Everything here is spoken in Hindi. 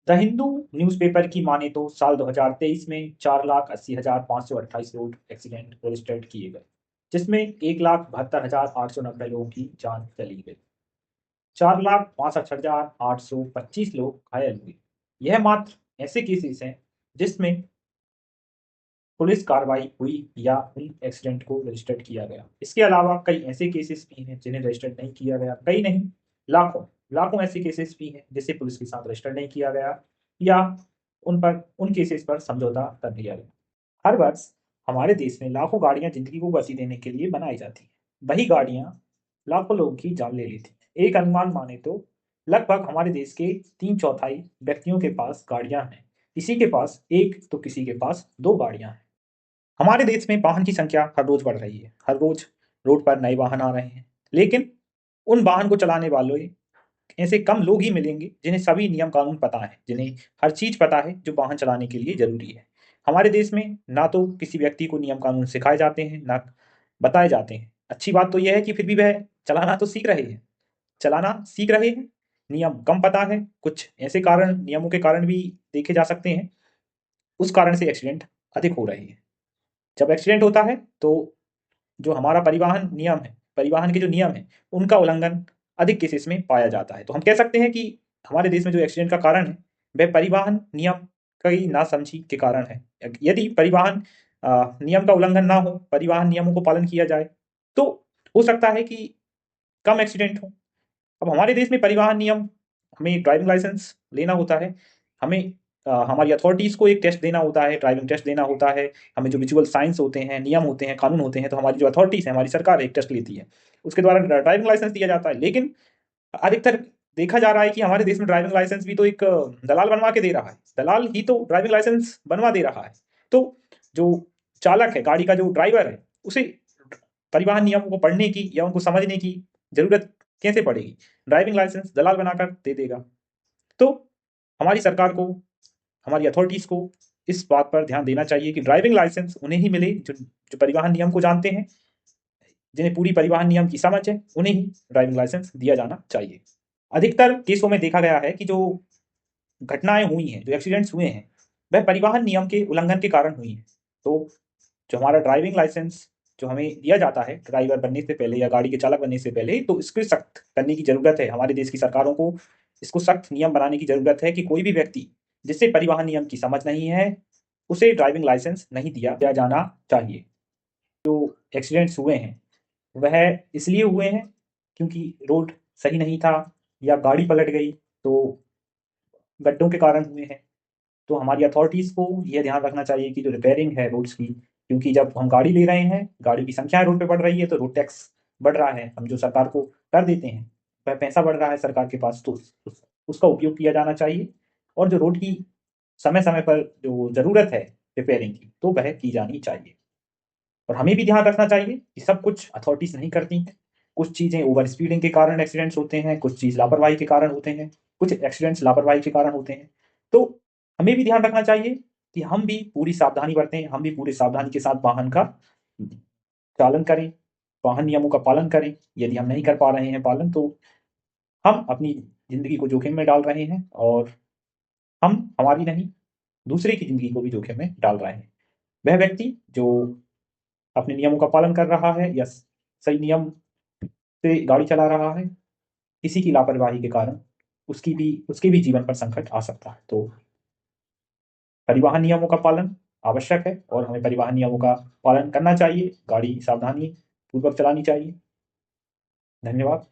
द हिंदू न्यूज़पेपर की माने तो साल 2023 में 4,80,528 रोड एक्सीडेंट रजिस्टर्ड किए गए, जिसमें 1,72,890 लोगों की जान चली गई। 4,62,825 लोग घायल हुए। यह मात्र ऐसे केसेस हैं जिसमें पुलिस कार्रवाई हुई या उन एक्सीडेंट को रजिस्टर्ड किया गया। इसके अलावा कई ऐसे केसेस भी हैं जिन्हें रजिस्टर्ड नहीं किया गया। कई नहीं, लाखों लाखों ऐसे केसेस भी हैं जिसे पुलिस के साथ रजिस्टर्ड नहीं किया गया या उन केसेस पर समझौता कर लिया गया। हर वर्ष हमारे देश में लाखों गाड़ियां जिंदगी को गति देने के लिए बनाई जाती हैं। वही गाड़ियां लाखों लोगों की जान ले लेती हैं। एक अनुमान माने तो लगभग हमारे देश के 3/4 व्यक्तियों के पास गाड़ियां हैं। किसी के पास एक तो किसी के पास दो गाड़ियां हैं। हमारे देश में वाहन की संख्या हर रोज बढ़ रही है। हर रोज रोड पर नए वाहन आ रहे हैं, लेकिन उन वाहन को चलाने वालों ऐसे कम लोग ही मिलेंगे जिन्हें सभी नियम कानून पता है, जिन्हें हर चीज पता है जो वाहन चलाने के लिए जरूरी है। हमारे देश में ना तो किसी व्यक्ति को नियम कानून सिखाए जाते हैं, ना बताए जाते हैं। अच्छी बात तो यह है कि फिर भी वह चलाना सीख रहे हैं। नियम कम पता है, कुछ ऐसे कारण नियमों के कारण भी देखे जा सकते हैं। उस कारण से एक्सीडेंट अधिक हो रहे हैं। जब एक्सीडेंट होता है तो जो हमारा परिवहन के जो नियम है, उनका उल्लंघन अधिक केसेस में पाया जाता है। तो हम कह सकते हैं कि हमारे देश में जो एक्सीडेंट का कारण है, वह परिवहन नियम की नासमझी के कारण है। यदि परिवहन नियम का उल्लंघन ना हो, परिवहन नियमों को पालन किया जाए, तो हो सकता है कि कम एक्सीडेंट हो। अब हमारे देश में परिवहन नियम, हमें ड्राइविंग लाइसेंस लेना होता है, हमें हमारी अथॉरिटीज़ को एक टेस्ट देना होता है, ड्राइविंग टेस्ट देना होता है। हमें जो विजुअल साइंस होते हैं, नियम होते हैं, कानून होते हैं, तो हमारी जो अथॉरिटीज़ है, हमारी सरकार एक टेस्ट लेती है, उसके द्वारा ड्राइविंग लाइसेंस दिया जाता है। लेकिन अधिकतर देखा जा रहा है कि हमारे देश में ड्राइविंग लाइसेंस भी तो एक दलाल बनवा के दे रहा है। दलाल ही तो ड्राइविंग लाइसेंस बनवा दे रहा है। तो जो चालक है, गाड़ी का जो ड्राइवर है, उसे परिवहन नियमों को पढ़ने की या उनको समझने की जरूरत कैसे पड़ेगी? ड्राइविंग लाइसेंस दलाल बनाकर दे देगा। तो हमारी सरकार को, हमारी अथॉरिटीज़ को इस बात पर ध्यान देना चाहिए कि ड्राइविंग लाइसेंस उन्हें ही मिले जो जो परिवहन नियम को जानते हैं, जिन्हें पूरी परिवहन नियम की समझ है, उन्हें ही ड्राइविंग लाइसेंस दिया जाना चाहिए। अधिकतर केसों में देखा गया है कि जो घटनाएं हुई हैं, जो एक्सीडेंट्स हुए हैं, वह परिवहन नियम के उल्लंघन के कारण हुई हैं। तो जो हमारा ड्राइविंग लाइसेंस जो हमें दिया जाता है ड्राइवर बनने से पहले या गाड़ी के चालक बनने से पहले, तो इसको सख्त करने की ज़रूरत है। हमारे देश की सरकारों को इसको सख्त नियम बनाने की ज़रूरत है कि कोई भी व्यक्ति जिससे परिवहन नियम की समझ नहीं है, उसे ड्राइविंग लाइसेंस नहीं दिया जाना चाहिए। जो एक्सीडेंट्स हुए हैं, वह इसलिए हुए हैं क्योंकि रोड सही नहीं था या गाड़ी पलट गई, तो गड्ढों के कारण हुए हैं। तो हमारी अथॉरिटीज़ को यह ध्यान रखना चाहिए कि जो रिपेयरिंग है रोड्स की, क्योंकि जब हम गाड़ी ले रहे हैं, गाड़ी की संख्या रोड पे बढ़ रही है, तो रोड टैक्स बढ़ रहा है। हम जो सरकार को कर देते हैं, वह पैसा बढ़ रहा है सरकार के पास, तो उसका उपयोग किया जाना चाहिए। और जो रोड की समय समय पर जो ज़रूरत है रिपेयरिंग की, तो वह की जानी चाहिए। और हमें भी ध्यान रखना चाहिए कि सब कुछ अथॉरिटीज़ नहीं करती। कुछ चीज़ें ओवर स्पीडिंग के कारण एक्सीडेंट्स होते हैं, कुछ चीज़ लापरवाही के कारण होते हैं, कुछ एक्सीडेंट्स लापरवाही के कारण होते हैं। तो हमें भी ध्यान रखना चाहिए कि हम भी पूरी सावधानी बरतें, हम भी पूरी सावधानी के साथ वाहन का चालन करें, वाहन नियमों का पालन करें। यदि हम नहीं कर पा रहे हैं पालन, तो हम अपनी ज़िंदगी को जोखिम में डाल रहे हैं, और हम हमारी नहीं, दूसरे की ज़िंदगी को भी जोखिम में डाल रहे हैं। वह व्यक्ति जो अपने नियमों का पालन कर रहा है या सही नियम से गाड़ी चला रहा है, किसी की लापरवाही के कारण उसके भी जीवन पर संकट आ सकता है। तो परिवहन नियमों का पालन आवश्यक है और हमें परिवहन नियमों का पालन करना चाहिए। गाड़ी सावधानी पूर्वक चलानी चाहिए। धन्यवाद।